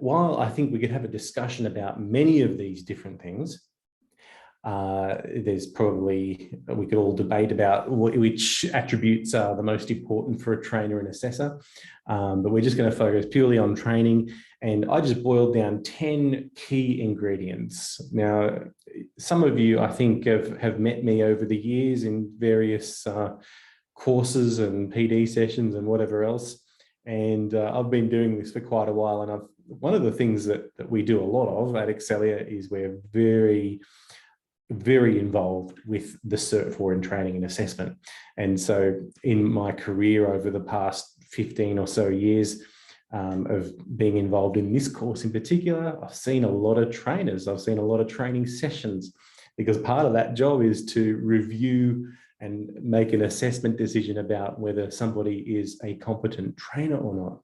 while I think we could have a discussion about many of these different things, there's probably, we could all debate about which attributes are the most important for a trainer and assessor, but we're just going to focus purely on training. And I just boiled down 10 key ingredients. Now, some of you, I think, have met me over the years in various courses and PD sessions and whatever else. And I've been doing this for quite a while. And one of the things that we do a lot of at Excelia is we're very involved with the Cert 4 in training and assessment. And so in my career over the past 15 or so years of being involved in this course in particular, I've seen a lot of trainers, I've seen a lot of training sessions, because part of that job is to review and make an assessment decision about whether somebody is a competent trainer or not.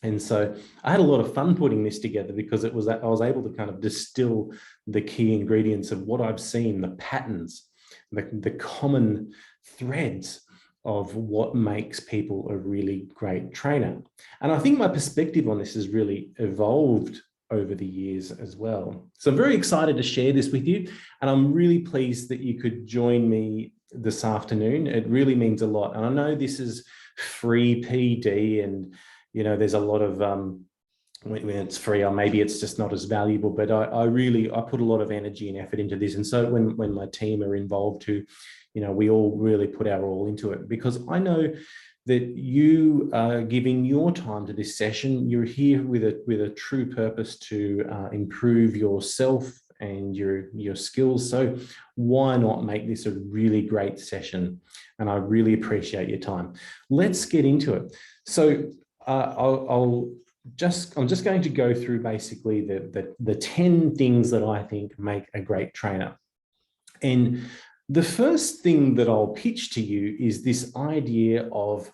And so I had a lot of fun putting this together, because I was able to kind of distill the key ingredients of what I've seen, the patterns, the common threads of what makes people a really great trainer. And I think my perspective on this has really evolved over the years as well. So I'm very excited to share this with you, and I'm really pleased that you could join me this afternoon. It really means a lot. And I know this is free PD, and you know, there's a lot of, when it's free, or maybe it's just not as valuable, but I put a lot of energy and effort into this. And so when my team are involved too, you know, we all really put our all into it, because I know that you are giving your time to this session. You're here with a true purpose to improve yourself and your skills. So why not make this a really great session? And I really appreciate your time. Let's get into it. So I'm just going to go through basically the 10 things that I think make a great trainer. And the first thing that I'll pitch to you is this idea of,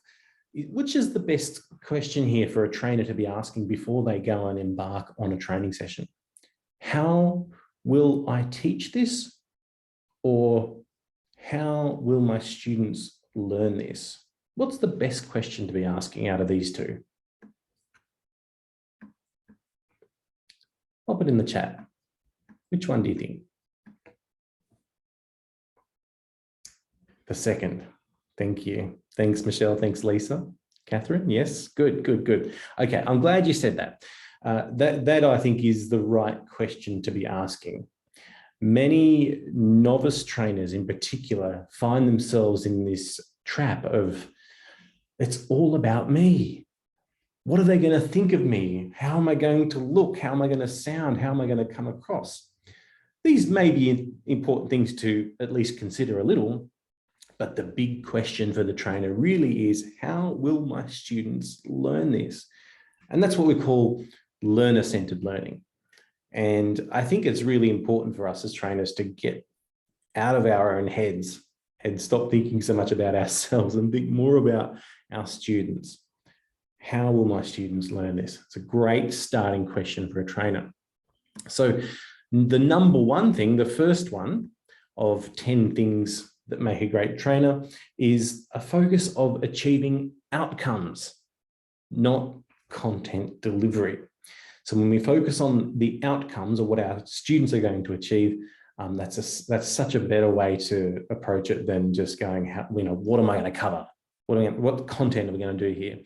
which is the best question here for a trainer to be asking before they go and embark on a training session. How will I teach this? Or how will my students learn this? What's the best question to be asking out of these two? Pop it in the chat. Which one do you think? The second. Thank you. Thanks, Michelle. Thanks, Lisa. Catherine, yes, good, good, good. Okay, I'm glad you said that. That I think is the right question to be asking. Many novice trainers in particular find themselves in this trap of, it's all about me. What are they going to think of me? How am I going to look? How am I going to sound? How am I going to come across? These may be important things to at least consider a little, but the big question for the trainer really is, how will my students learn this? And that's what we call learner-centered learning. And I think it's really important for us as trainers to get out of our own heads and stop thinking so much about ourselves and think more about our students. How will my students learn this? It's a great starting question for a trainer. So the number one thing, the first one of 10 things that make a great trainer, is a focus of achieving outcomes, not content delivery. So when we focus on the outcomes of what our students are going to achieve, that's such a better way to approach it than just going, what am I going to cover? What content are we going to do here?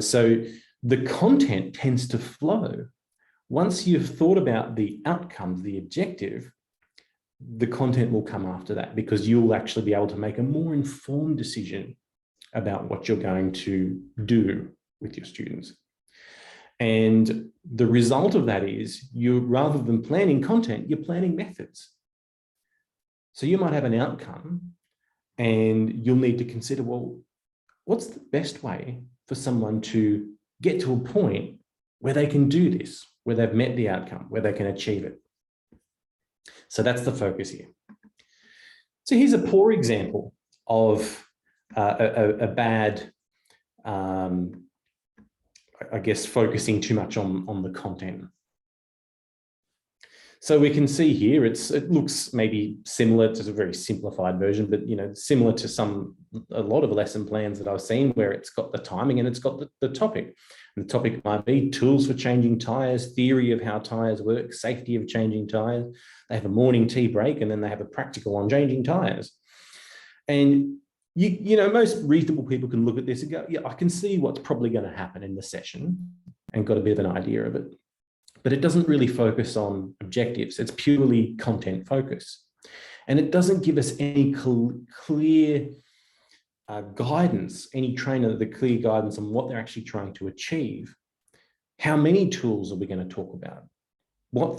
So the content tends to flow. Once you've thought about the outcomes, the objective, the content will come after that, because you'll actually be able to make a more informed decision about what you're going to do with your students. And the result of that is, rather than planning content, you're planning methods. So you might have an outcome and you'll need to consider, well, what's the best way for someone to get to a point where they can do this, where they've met the outcome, where they can achieve it? So that's the focus here. So here's a poor example of a bad, I guess, focusing too much on the content. So we can see here, it looks maybe similar to a very simplified version, but similar to a lot of lesson plans that I've seen, where it's got the timing and it's got the topic. And the topic might be tools for changing tyres, theory of how tyres work, safety of changing tyres. They have a morning tea break, and then they have a practical on changing tyres. And you know, most reasonable people can look at this and go, yeah, I can see what's probably going to happen in the session and got a bit of an idea of it. But it doesn't really focus on objectives. It's purely content focus. And it doesn't give us any clear guidance, any trainer, the clear guidance on what they're actually trying to achieve. How many tools are we going to talk about?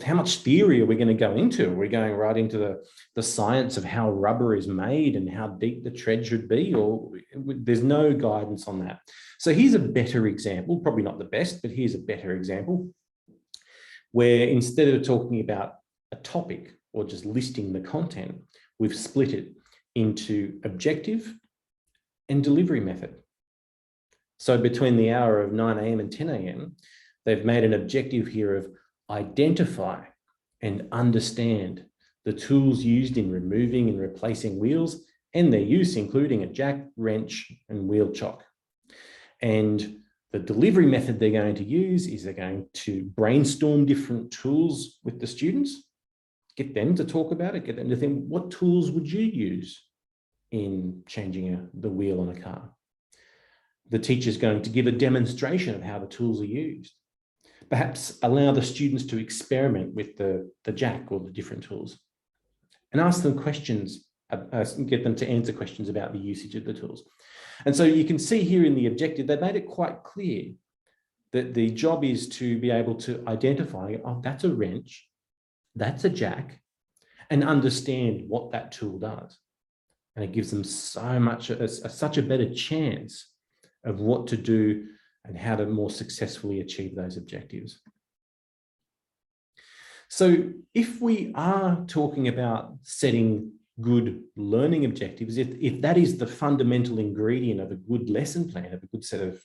How much theory are we going to go into? Are we going right into the science of how rubber is made and how deep the tread should be? Or there's no guidance on that. So here's a better example, probably not the best, but here's a better example where instead of talking about a topic or just listing the content, we've split it into objective and delivery method. So between the hour of 9 a.m. and 10 a.m., they've made an objective here of identify and understand the tools used in removing and replacing wheels and their use, including a jack, wrench, and wheel chock. And the delivery method they're going to use is they're going to brainstorm different tools with the students, get them to talk about it, get them to think, what tools would you use in changing the wheel on a car? The teacher's going to give a demonstration of how the tools are used. Perhaps allow the students to experiment with the jack or the different tools and ask them questions, get them to answer questions about the usage of the tools. And so you can see here in the objective, they made it quite clear that the job is to be able to identify, oh, that's a wrench, that's a jack, and understand what that tool does. And it gives them so much, such a better chance of what to do and how to more successfully achieve those objectives. So if we are talking about setting good learning objectives, if that is the fundamental ingredient of a good lesson plan, of a good set of,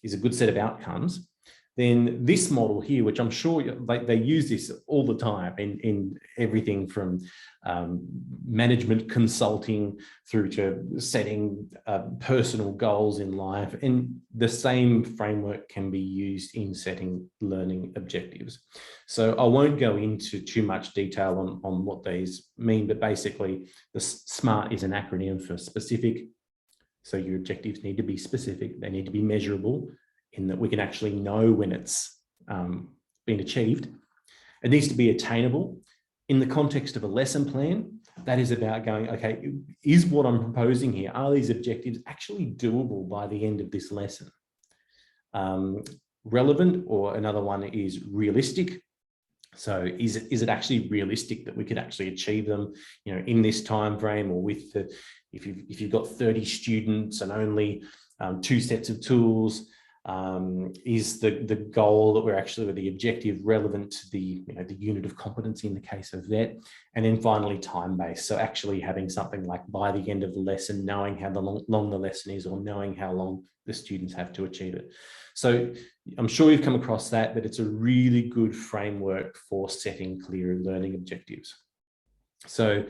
is a good set of outcomes, then this model here, which I'm sure they use this all the time in everything from management consulting through to setting personal goals in life, and the same framework can be used in setting learning objectives. So I won't go into too much detail on what these mean, but basically the SMART is an acronym for specific. So your objectives need to be specific, they need to be measurable, in that we can actually know when it's been achieved. It needs to be attainable. In the context of a lesson plan, that is about going, okay, is what I'm proposing here, are these objectives actually doable by the end of this lesson? Relevant, or another one is realistic. So is it actually realistic that we could actually achieve them, you know, in this time frame, or with the, if you've got 30 students and only 2 sets of tools, is the goal that we're actually, with the objective, relevant to the, you know, the unit of competency in the case of vet? And then finally time-based, so actually having something like by the end of the lesson, knowing how long the lesson is, or knowing how long the students have to achieve it. So I'm sure you've come across that, but it's a really good framework for setting clear learning objectives. So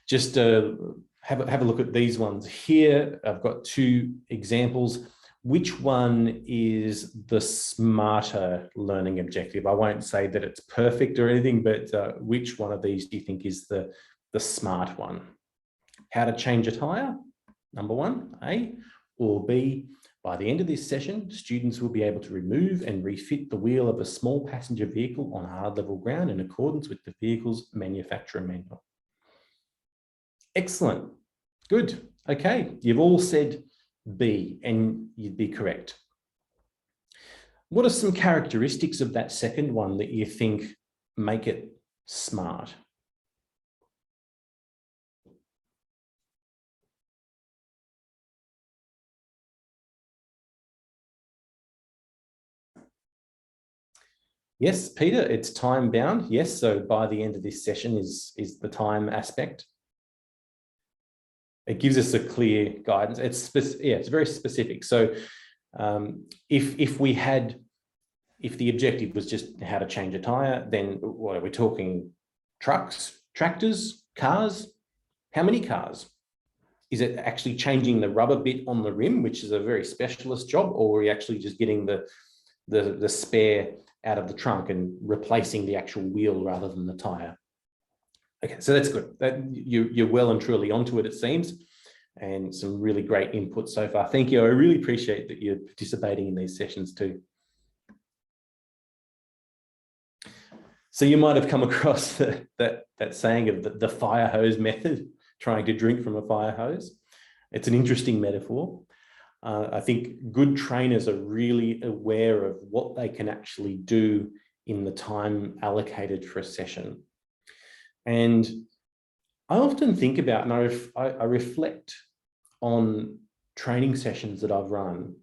just have a look at these ones here. I've got 2 examples. Which one is the smarter learning objective? I won't say that it's perfect or anything, but which one of these do you think is the smart one? How to change a tire, number 1, A, or B, by the end of this session, students will be able to remove and refit the wheel of a small passenger vehicle on hard level ground in accordance with the vehicle's manufacturer manual. Excellent, good. Okay, you've all said B, and you'd be correct. What are some characteristics of that second one that you think make it smart? Yes, Peter, it's time bound. Yes, so by the end of this session is the time aspect. It gives us a clear guidance. It's very specific. So if the objective was just how to change a tire, then what are we talking? Trucks, tractors, cars? How many cars? is it actually changing the rubber bit on the rim, which is a very specialist job, or are you actually just getting the spare out of the trunk and replacing the actual wheel rather than the tire? Okay, so that's good. You're well and truly onto it, it seems, and some really great input so far. Thank you. I really appreciate that you're participating in these sessions too. So you might have come across that saying of the fire hose method, trying to drink from a fire hose. It's an interesting metaphor. I think good trainers are really aware of what they can actually do in the time allocated for a session. And I often think about, and I reflect on training sessions that I've run,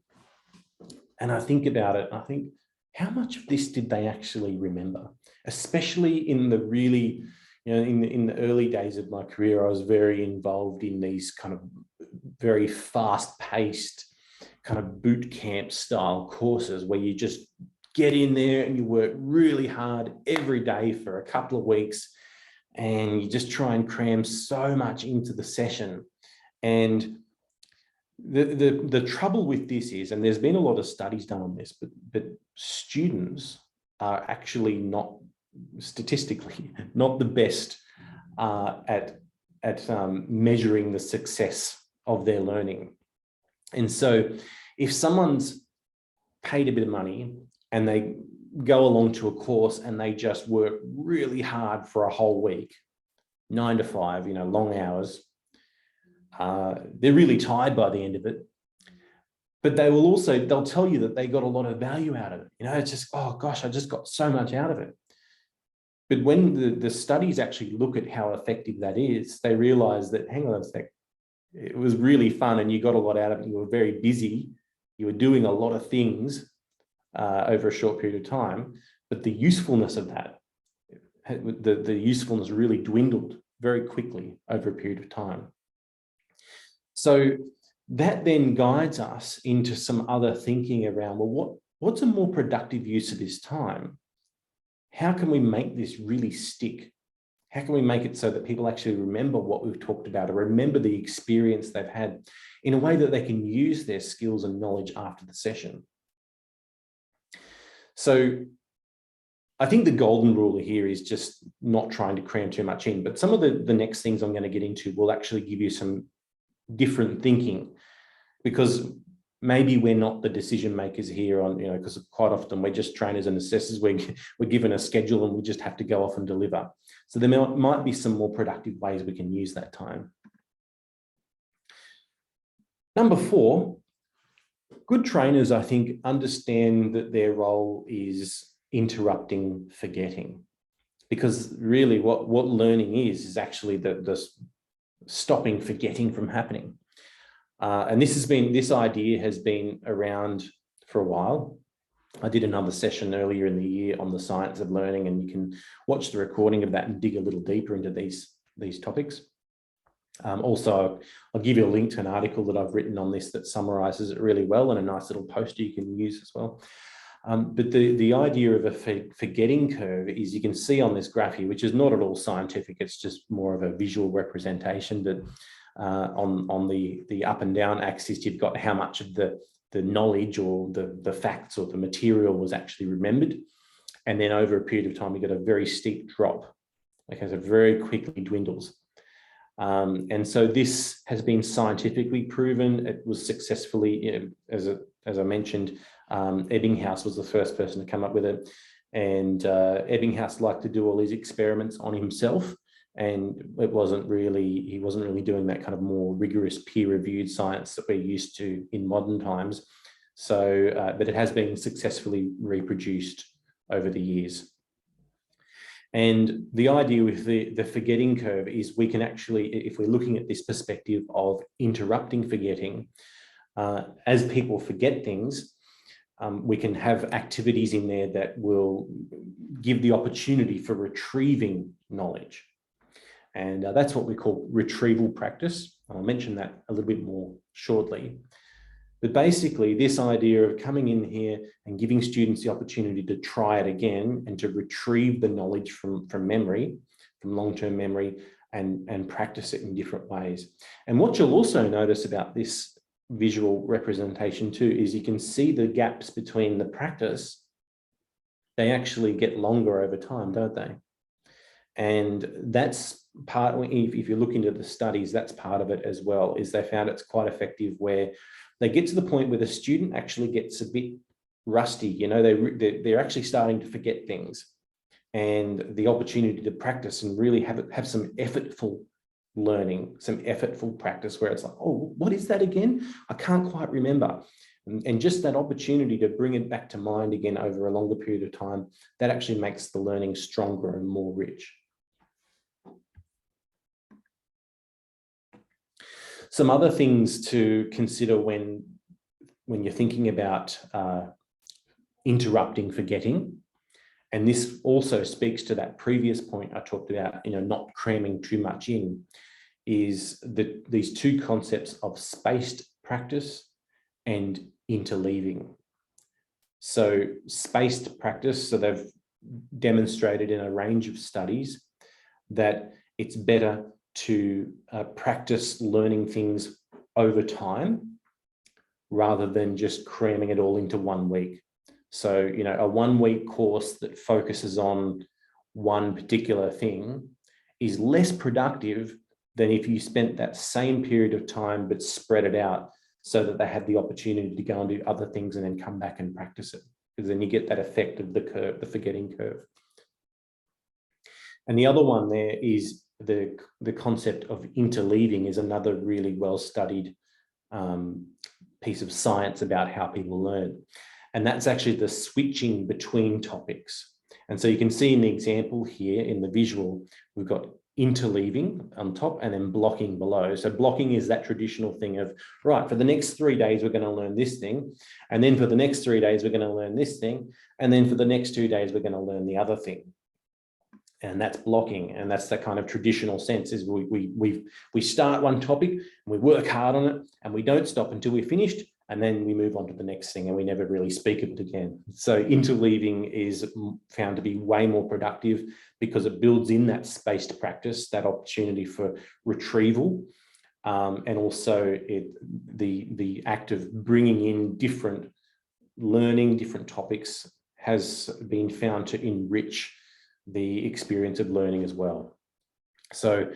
and I think about it, and I think, how much of this did they actually remember? Especially in the really, in the early days of my career, I was very involved in these kind of very fast-paced kind of boot camp style courses where you just get in there and you work really hard every day for a couple of weeks, and you just try and cram so much into the session. And the trouble with this is, and there's been a lot of studies done on this, but students are actually not, statistically, not the best at measuring the success of their learning. And so if someone's paid a bit of money and they go along to a course and they just work really hard for a whole week, 9 to 5, long hours, they're really tired by the end of it, but they'll tell you that they got a lot of value out of it. It's just, oh gosh, I just got so much out of it. But when the studies actually look at how effective that is, they realize that, hang on a sec, it was really fun and you got a lot out of it. You were very busy. You were doing a lot of things over a short period of time, but the usefulness of that, the usefulness really dwindled very quickly over a period of time. So that then guides us into some other thinking around, well, what's a more productive use of this time? How can we make this really stick? How can we make it so that people actually remember what we've talked about, or remember the experience they've had in a way that they can use their skills and knowledge after the session? So I think the golden rule here is just not trying to cram too much in, but some of the next things I'm going to get into will actually give you some different thinking, because maybe we're not the decision makers here on, because quite often we're just trainers and assessors. We're given a schedule and we just have to go off and deliver. So there might be some more productive ways we can use that time. Number 4, good trainers, I think, understand that their role is interrupting forgetting, because really what learning is actually the stopping forgetting from happening. And this idea has been around for a while. I did another session earlier in the year on the science of learning, and you can watch the recording of that and dig a little deeper into these topics. Also, I'll give you a link to an article that I've written on this that summarizes it really well, and a nice little poster you can use as well. But the idea of a forgetting curve is, you can see on this graph here, which is not at all scientific, it's just more of a visual representation, that on the up and down axis, you've got how much of the knowledge or the facts or the material was actually remembered. And then over a period of time, you get a very steep drop. Okay, so very quickly dwindles. And so this has been scientifically proven. It was successfully, as I mentioned, Ebbinghaus was the first person to come up with it. And Ebbinghaus liked to do all these experiments on himself. And he wasn't really doing that kind of more rigorous peer-reviewed science that we're used to in modern times. So, but it has been successfully reproduced over the years. And the idea with the forgetting curve is, we can actually, if we're looking at this perspective of interrupting forgetting, as people forget things, we can have activities in there that will give the opportunity for retrieving knowledge. And that's what we call retrieval practice. I'll mention that a little bit more shortly. But basically, this idea of coming in here and giving students the opportunity to try it again and to retrieve the knowledge from memory, from long-term memory, and practice it in different ways. And what you'll also notice about this visual representation too is you can see the gaps between the practice. They actually get longer over time, don't they? And that's part, if you look into the studies, that's part of it as well, is they found it's quite effective where they get to the point where the student actually gets a bit rusty, you know, they're actually starting to forget things, and the opportunity to practice and really have some effortful learning, some effortful practice where it's like, oh, what is that again? I can't quite remember. And just that opportunity to bring it back to mind again over a longer period of time, that actually makes the learning stronger and more rich. Some other things to consider when you're thinking about interrupting forgetting, and this also speaks to that previous point I talked about, you know, not cramming too much in, is that these two concepts of spaced practice and interleaving. So spaced practice, so they've demonstrated in a range of studies that it's better to practice learning things over time rather than just cramming it all into 1 week. So, you know, a 1 week course that focuses on one particular thing is less productive than if you spent that same period of time but spread it out so that they had the opportunity to go and do other things and then come back and practice it, because then you get that effect of the curve, the forgetting curve. And the other one there is the concept of interleaving is another really well-studied piece of science about how people learn. And that's actually the switching between topics. And so you can see in the example here in the visual, we've got interleaving on top and then blocking below. So blocking is that traditional thing of, right, for the next 3 days, we're going to learn this thing. And then for the next 3 days, we're going to learn this thing. And then for the next 2 days, we're going to learn the other thing. And that's blocking. And that's the kind of traditional sense is we start one topic and we work hard on it and we don't stop until we're finished. And then we move on to the next thing and we never really speak of it again. So interleaving is found to be way more productive because it builds in that spaced practice, that opportunity for retrieval, and also the act of bringing in different learning, different topics has been found to enrich the experience of learning as well. So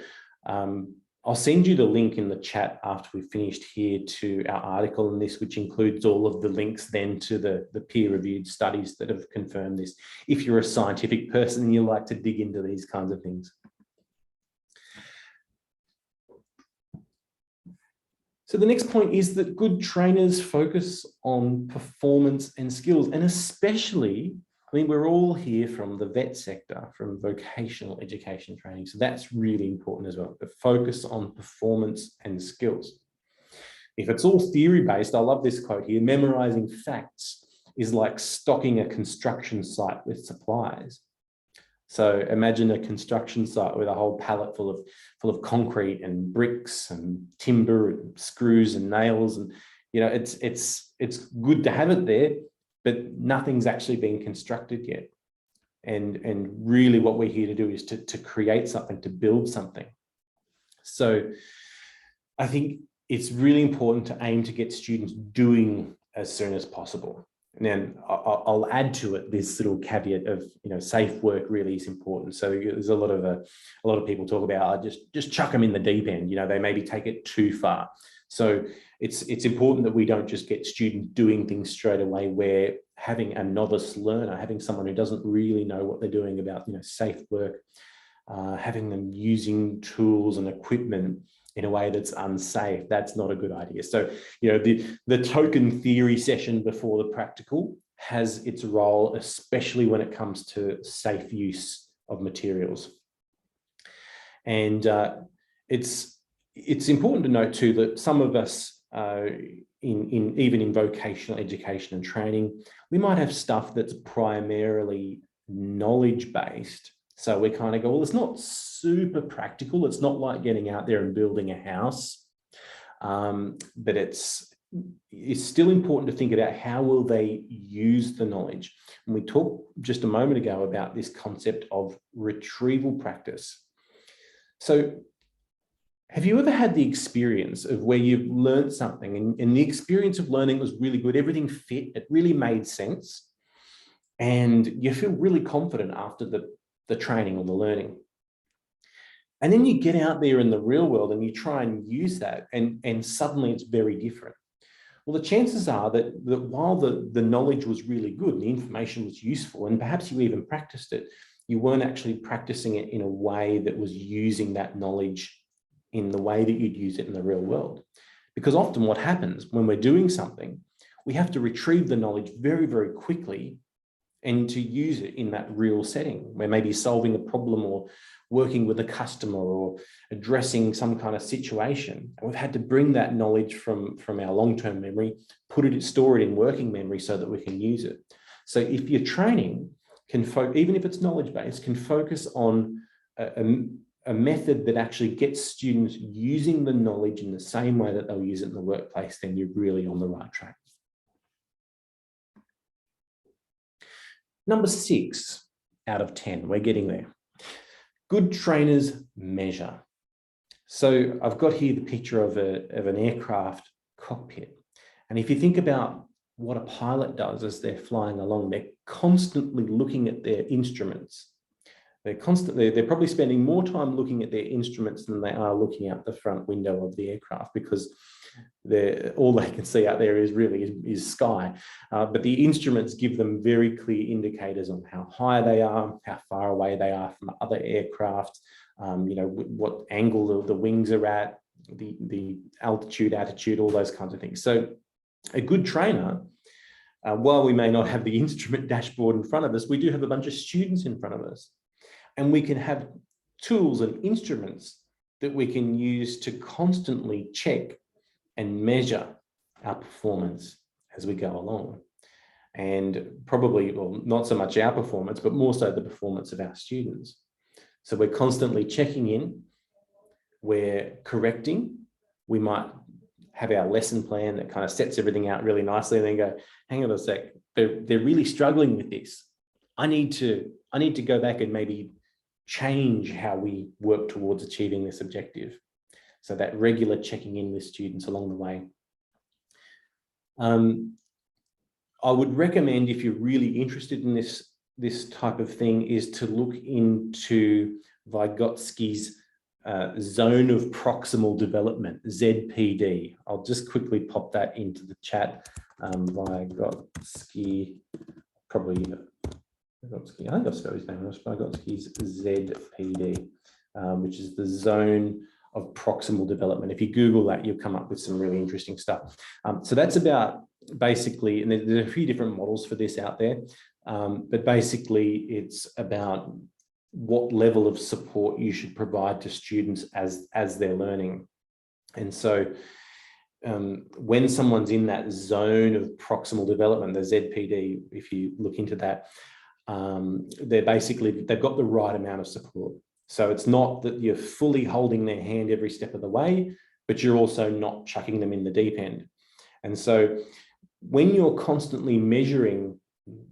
I'll send you the link in the chat after we've finished here to our article on this, which includes all of the links then to the peer-reviewed studies that have confirmed this, if you're a scientific person and you like to dig into these kinds of things. So the next point is that good trainers focus on performance and skills, and especially, I mean, we're all here from the vet sector, from vocational education training. So that's really important as well, the focus on performance and skills. If it's all theory-based, I love this quote here, memorizing facts is like stocking a construction site with supplies. So imagine a construction site with a whole pallet full of concrete and bricks and timber and screws and nails. And, you know, it's good to have it there, but nothing's actually been constructed yet. And really what we're here to do is to create something, to build something. So I think it's really important to aim to get students doing as soon as possible. And then I'll add to it this little caveat of, you know, safe work really is important. So there's a lot of people talk about just chuck them in the deep end. You know, they maybe take it too far. So it's important that we don't just get students doing things straight away, where having a novice learner, having someone who doesn't really know what they're doing about, you know, safe work, having them using tools and equipment in a way that's unsafe, that's not a good idea. So, you know, the token theory session before the practical has its role, especially when it comes to safe use of materials. And it's important to note too that some of us, even in vocational education and training, we might have stuff that's primarily knowledge-based. So we kind of go, well, it's not super practical. It's not like getting out there and building a house, but it's still important to think about how will they use the knowledge. And we talked just a moment ago about this concept of retrieval practice. So have you ever had the experience of where you've learned something and the experience of learning was really good, everything fit, it really made sense, and you feel really confident after the training or the learning? And then you get out there in the real world and you try and use that, and suddenly it's very different. Well, the chances are that while the knowledge was really good and the information was useful, and perhaps you even practiced it, you weren't actually practicing it in a way that was using that knowledge in the way that you'd use it in the real world. Because often what happens when we're doing something, we have to retrieve the knowledge very, very quickly and to use it in that real setting where maybe solving a problem or working with a customer or addressing some kind of situation. And we've had to bring that knowledge from our long-term memory, store it in working memory so that we can use it. So if your training can, even if it's knowledge-based, can focus on a method that actually gets students using the knowledge in the same way that they'll use it in the workplace, then you're really on the right track. Number 6 out of 10, we're getting there. Good trainers measure. So I've got here the picture of an aircraft cockpit. And if you think about what a pilot does as they're flying along, they're constantly looking at their instruments. They're probably spending more time looking at their instruments than they are looking out the front window of the aircraft, because all they can see out there is sky. But the instruments give them very clear indicators on how high they are, how far away they are from other aircraft, what angle the wings are at, the altitude, attitude, all those kinds of things. So a good trainer, while we may not have the instrument dashboard in front of us, we do have a bunch of students in front of us. And we can have tools and instruments that we can use to constantly check and measure our performance as we go along. And probably, well, not so much our performance, but more so the performance of our students. So we're constantly checking in, we're correcting. We might have our lesson plan that kind of sets everything out really nicely, and then go, hang on a sec, they're really struggling with this. I need to go back and maybe change how we work towards achieving this objective. So that regular checking in with students along the way. I would recommend, if you're really interested in this type of thing, is to look into Vygotsky's zone of proximal development, ZPD. I'll just quickly pop that into the chat. Vygotsky, I think I've spelled his name. Vygotsky's ZPD, which is the zone of proximal development. If you Google that, you'll come up with some really interesting stuff. So that's about basically, and there's a few different models for this out there, but basically it's about what level of support you should provide to students as they're learning. And so when someone's in that zone of proximal development, the ZPD, if you look into that, they've got the right amount of support. So it's not that you're fully holding their hand every step of the way, but you're also not chucking them in the deep end. And so when you're constantly measuring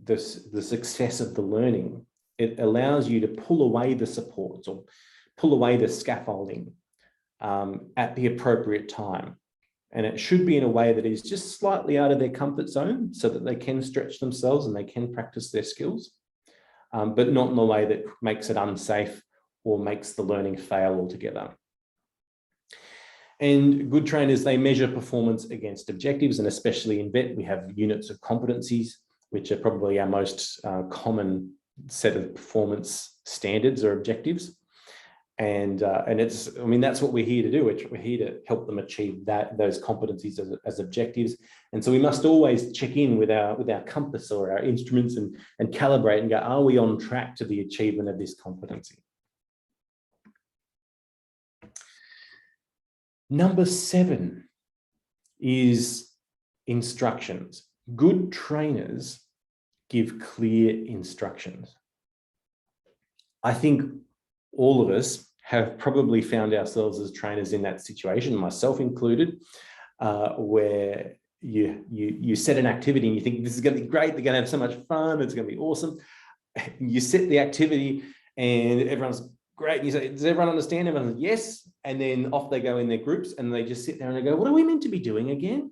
the success of the learning, it allows you to pull away the supports or pull away the scaffolding at the appropriate time. And it should be in a way that is just slightly out of their comfort zone so that they can stretch themselves and they can practice their skills, but not in a way that makes it unsafe or makes the learning fail altogether. And good trainers, they measure performance against objectives, and especially in VET, we have units of competencies, which are probably our most common set of performance standards or objectives. And it's, I mean, that's what we're here to do. We're here to help them achieve those competencies as objectives. And so we must always check in with our compass or our instruments and calibrate and go, are we on track to the achievement of this competency? Number 7 is instructions. Good trainers give clear instructions. I think all of us have probably found ourselves as trainers in that situation, myself included, where you set an activity and you think this is going to be great, they're going to have so much fun, it's going to be awesome. You set the activity and everyone's great. And you say, does everyone understand? Everyone says, yes. And then off they go in their groups and they just sit there and they go, what are we meant to be doing again?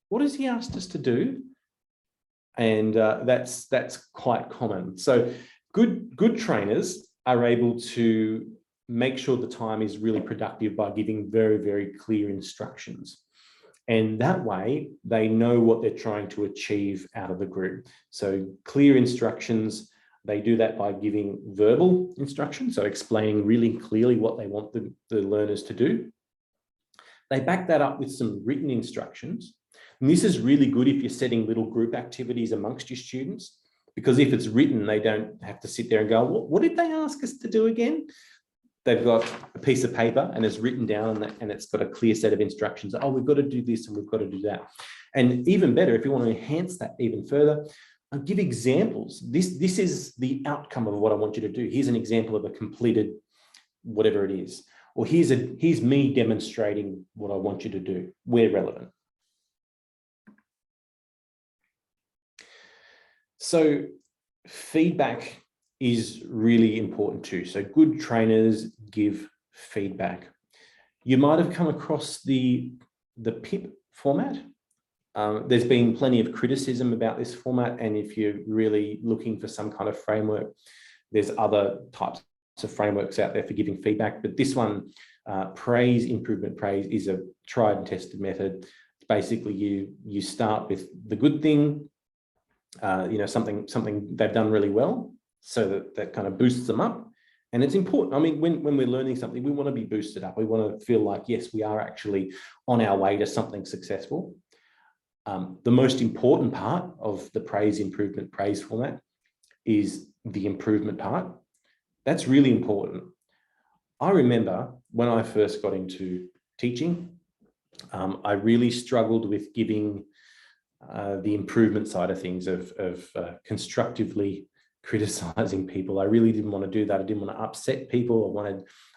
What has he asked us to do? And that's quite common. So good trainers are able to make sure the time is really productive by giving very, very clear instructions. And that way they know what they're trying to achieve out of the group. So clear instructions, they do that by giving verbal instructions, so explaining really clearly what they want the learners to do. They back that up with some written instructions. And this is really good if you're setting little group activities amongst your students, because if it's written, they don't have to sit there and go, what did they ask us to do again? They've got a piece of paper and it's written down and it's got a clear set of instructions. Oh, we've got to do this and we've got to do that. And even better, if you want to enhance that even further, I'll give examples. This is the outcome of what I want you to do. Here's an example of a completed whatever it is. Or here's me demonstrating what I want you to do, where relevant. So feedback is really important too. So good trainers give feedback. You might have come across the PIP format. There's been plenty of criticism about this format. And if you're really looking for some kind of framework, there's other types of frameworks out there for giving feedback. But this one, praise, improvement, praise, is a tried and tested method. Basically, you start with the good thing, something they've done really well, so that kind of boosts them up. And it's important. I mean, when we're learning something, we want to be boosted up. We want to feel like, yes, we are actually on our way to something successful. The most important part of the praise, improvement, praise format is the improvement part. That's really important. I remember when I first got into teaching, I really struggled with giving the improvement side of things, of constructively criticizing people. I really didn't want to do that. I didn't want to upset people.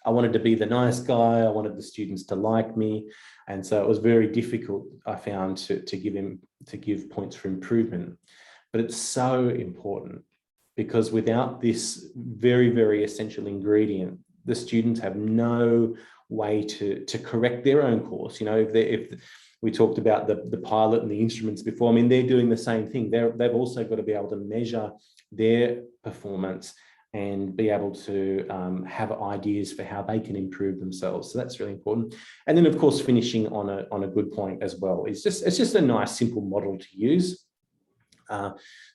I wanted to be the nice guy. I wanted the students to like me. And so it was very difficult, I found, to give points for improvement. But it's so important, because without this very, very essential ingredient, the students have no way to correct their own course. If we talked about the pilot and the instruments before, I mean, they're doing the same thing. They've also got to be able to measure their performance and be able to have ideas for how they can improve themselves. So that's really important. And then, of course, finishing on a good point as well. It's just a nice, simple model to use.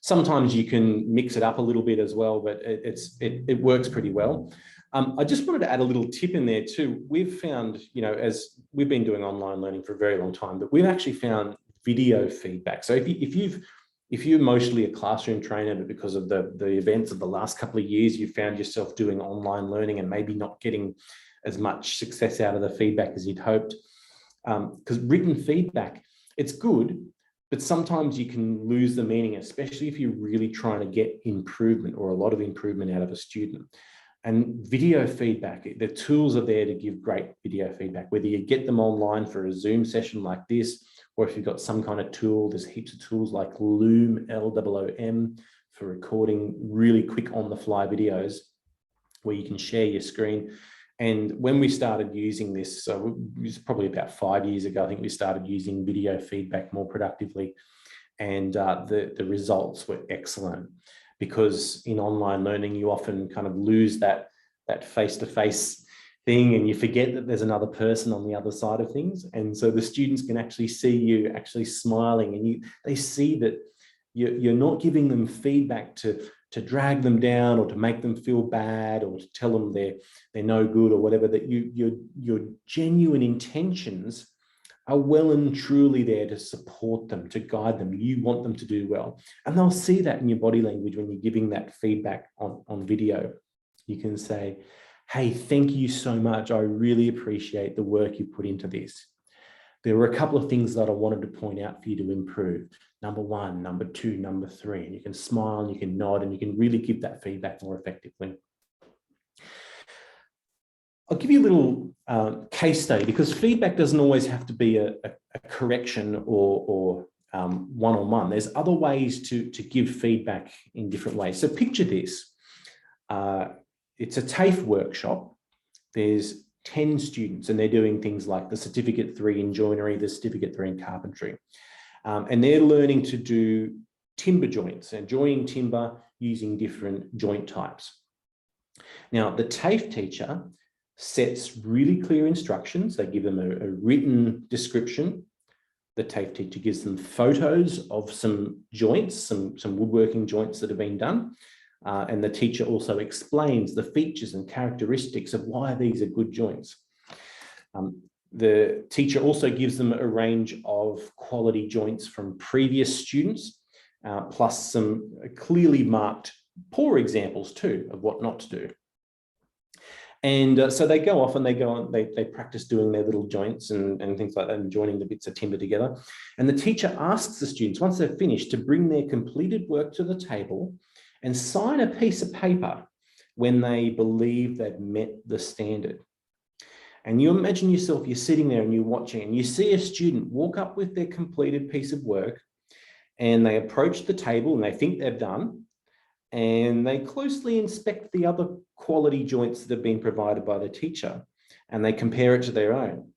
Sometimes you can mix it up a little bit as well, but it works pretty well. I just wanted to add a little tip in there too. We've found, as we've been doing online learning for a very long time, that we've actually found video feedback. So if you're mostly a classroom trainer, but because of the events of the last couple of years, you found yourself doing online learning and maybe not getting as much success out of the feedback as you'd hoped, because written feedback, it's good, but sometimes you can lose the meaning, especially if you're really trying to get improvement or a lot of improvement out of a student. And video feedback, the tools are there to give great video feedback, whether you get them online for a Zoom session like this, or if you've got some kind of tool. There's heaps of tools like Loom, Loom, for recording really quick on-the-fly videos where you can share your screen. And when we started using this, so it was probably about 5 years ago, I think we started using video feedback more productively, and the results were excellent. Because in online learning, you often kind of lose that face-to-face thing, and you forget that there's another person on the other side of things. And so the students can actually see you actually smiling, and they see that you're not giving them feedback to drag them down or to make them feel bad or to tell them they're no good or whatever, that your genuine intentions are well and truly there to support them, to guide them. You want them to do well. And they'll see that in your body language when you're giving that feedback on video. You can say, hey, thank you so much. I really appreciate the work you put into this. There were a couple of things that I wanted to point out for you to improve. Number 1, number 2, number 3. And you can smile and you can nod and you can really give that feedback more effectively. I'll give you a little case study, because feedback doesn't always have to be a correction or one-on-one. There's other ways to give feedback in different ways. So picture this. it's a TAFE workshop. There's 10 students, and they're doing things like the Certificate 3 in joinery, the Certificate 3 in carpentry. And they're learning to do timber joints and joining timber using different joint types. Now, the TAFE teacher sets really clear instructions. They give them a written description. The TAFE teacher gives them photos of some joints, some woodworking joints that have been done. And the teacher also explains the features and characteristics of why these are good joints. The teacher also gives them a range of quality joints from previous students, plus some clearly marked poor examples too of what not to do. And so they go off and they practice doing their little joints and things like that and joining the bits of timber together. And the teacher asks the students, once they're finished, to bring their completed work to the table and sign a piece of paper when they believe they've met the standard. And you imagine yourself, you're sitting there and you're watching and you see a student walk up with their completed piece of work and they approach the table and they think they've done, and they closely inspect the other quality joints that have been provided by the teacher and they compare it to their own.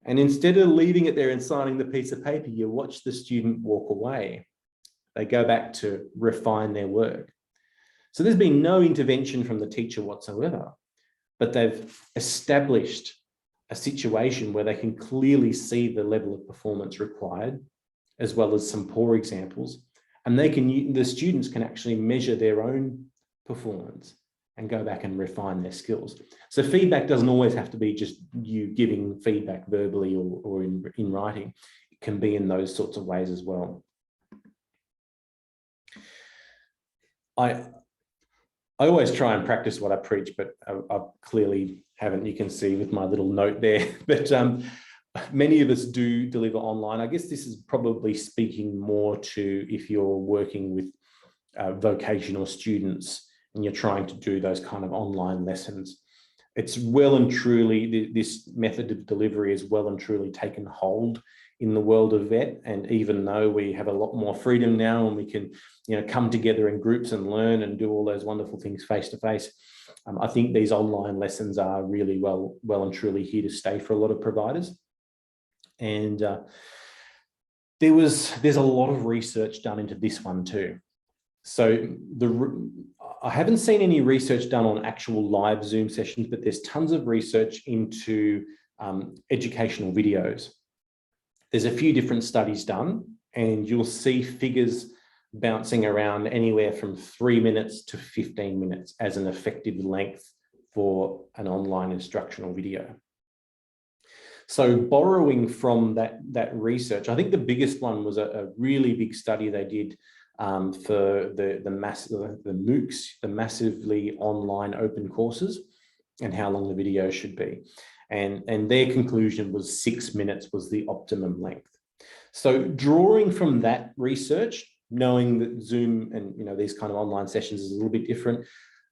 And instead of leaving it there and signing the piece of paper, you watch the student walk away. They go back to refine their work. So there's been no intervention from the teacher whatsoever, but they've established a situation where they can clearly see the level of performance required, as well as some poor examples. And the students can actually measure their own performance and go back and refine their skills. So feedback doesn't always have to be just you giving feedback verbally or in writing. It can be in those sorts of ways as well. I always try and practice what I preach, but I clearly haven't, you can see with my little note there. But many of us do deliver online. I guess this is probably speaking more to if you're working with vocational students and you're trying to do those kind of online lessons. It's well and truly, this method of delivery is well and truly taken hold in the world of VET. And even though we have a lot more freedom now and we can, come together in groups and learn and do all those wonderful things face to face, I think these online lessons are really well and truly here to stay for a lot of providers. And there's a lot of research done into this one too. So I haven't seen any research done on actual live Zoom sessions, but there's tons of research into educational videos. There's a few different studies done, and you'll see figures bouncing around anywhere from 3 minutes to 15 minutes as an effective length for an online instructional video. So borrowing from that research, I think the biggest one was a really big study they did for the MOOCs, the massively online open courses, and how long the video should be. And their conclusion was 6 minutes was the optimum length. So drawing from that research, knowing that Zoom and these kind of online sessions is a little bit different,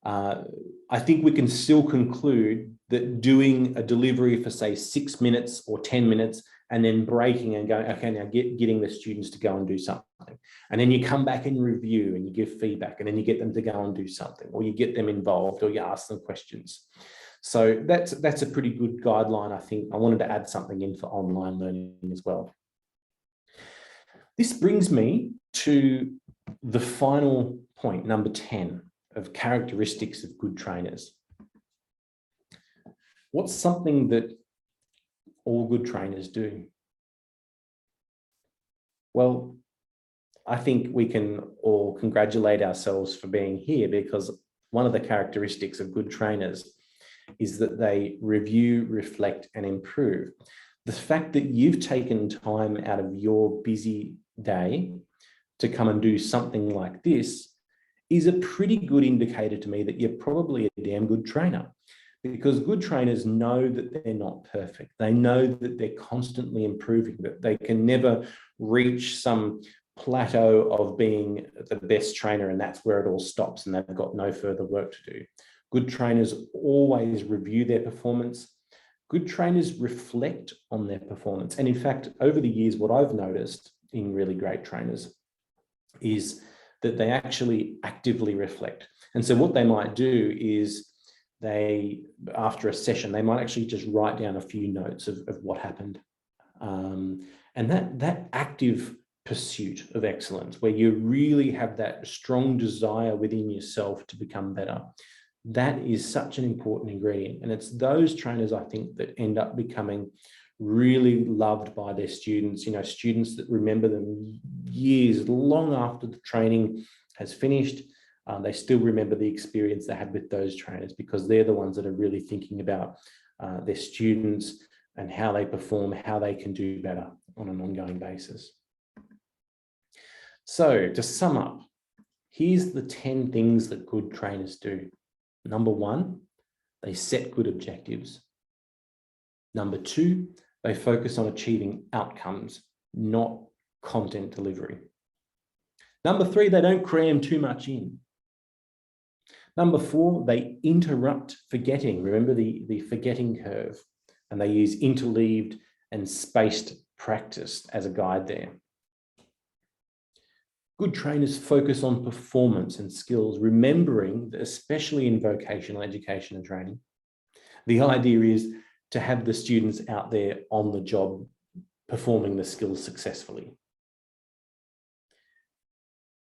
I think we can still conclude that doing a delivery for say 6 minutes or 10 minutes and then breaking and going, okay, now getting the students to go and do something. And then you come back and review and you give feedback and then you get them to go and do something, or you get them involved, or you ask them questions. So that's a pretty good guideline, I think. I wanted to add something in for online learning as well. This brings me to the final point, number 10, of characteristics of good trainers. What's something that all good trainers do? Well, I think we can all congratulate ourselves for being here, because one of the characteristics of good trainers is that they review, reflect, and improve. The fact that you've taken time out of your busy day to come and do something like this is a pretty good indicator to me that you're probably a damn good trainer, because good trainers know that they're not perfect. They know that they're constantly improving, that they can never reach some plateau of being the best trainer and that's where it all stops and they've got no further work to do. Good trainers always review their performance. Good trainers reflect on their performance. And in fact, over the years, what I've noticed in really great trainers is that they actually actively reflect. And so what they might do is after a session, they might actually just write down a few notes of what happened. And that active pursuit of excellence, where you really have that strong desire within yourself to become better, that is such an important ingredient. And it's those trainers, I think, that end up becoming really loved by their students, students that remember them years long after the training has finished. They still remember the experience they had with those trainers, because they're the ones that are really thinking about their students and how they perform, how they can do better on an ongoing basis. So to sum up, here's the 10 things that good trainers do. Number 1, they set good objectives. Number 2, they focus on achieving outcomes, not content delivery. Number 3, they don't cram too much in. Number 4, they interrupt forgetting. Remember the forgetting curve, and they use interleaved and spaced practice as a guide there. Good trainers focus on performance and skills, remembering that, especially in vocational education and training, the idea is to have the students out there on the job performing the skills successfully.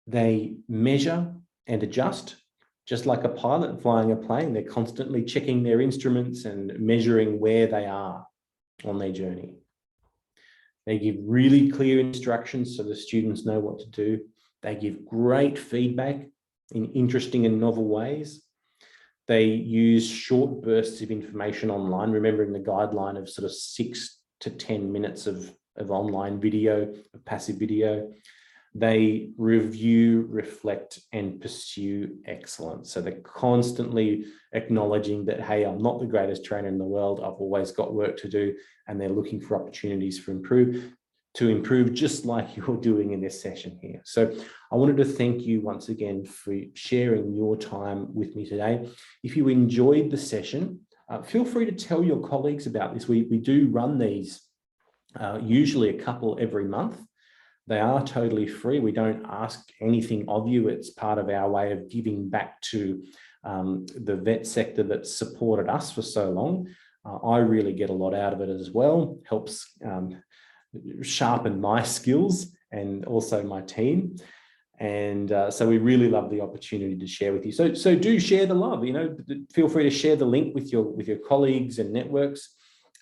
They measure and adjust, just like a pilot flying a plane. They're constantly checking their instruments and measuring where they are on their journey. They give really clear instructions so the students know what to do. They give great feedback in interesting and novel ways. They use short bursts of information online, remembering the guideline of sort of 6 to 10 minutes of online video, of passive video. They review, reflect, and pursue excellence. So they're constantly acknowledging that, hey, I'm not the greatest trainer in the world. I've always got work to do. And they're looking for opportunities to improve, just like you're doing in this session here. So I wanted to thank you once again for sharing your time with me today. If you enjoyed the session, feel free to tell your colleagues about this. We do run these, usually a couple every month. They are totally free. We don't ask anything of you. It's part of our way of giving back to the vet sector that supported us for so long. I really get a lot out of it as well. Helps sharpen my skills and also my team. And so we really love the opportunity to share with you. So do share the love. Feel free to share the link with your colleagues and networks.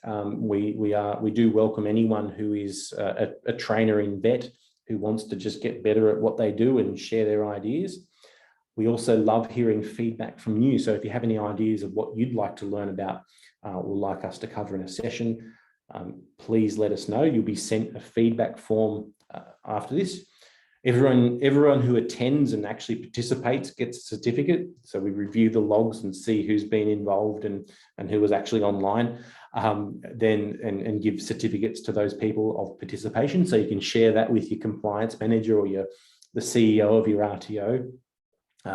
We do welcome anyone who is a trainer in vet who wants to just get better at what they do and share their ideas. We also love hearing feedback from you. So if you have any ideas of what you'd like to learn about or like us to cover in a session, please let us know. You'll be sent a feedback form after this. Everyone who attends and actually participates gets a certificate. So we review the logs and see who's been involved and who was actually online, and give certificates to those people of participation. So you can share that with your compliance manager or the CEO of your RTO,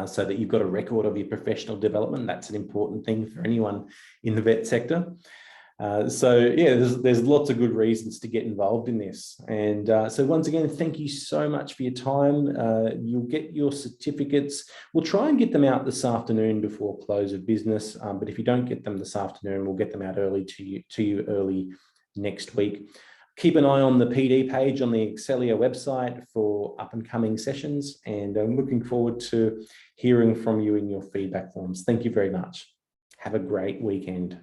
so that you've got a record of your professional development. That's an important thing for anyone in the vet sector. So yeah, there's lots of good reasons to get involved in this. And so once again, thank you so much for your time. You'll get your certificates. We'll try and get them out this afternoon before close of business. But if you don't get them this afternoon, we'll get them out early to you early next week. Keep an eye on the PD page on the Excellior website for up and coming sessions. And I'm looking forward to hearing from you in your feedback forms. Thank you very much. Have a great weekend.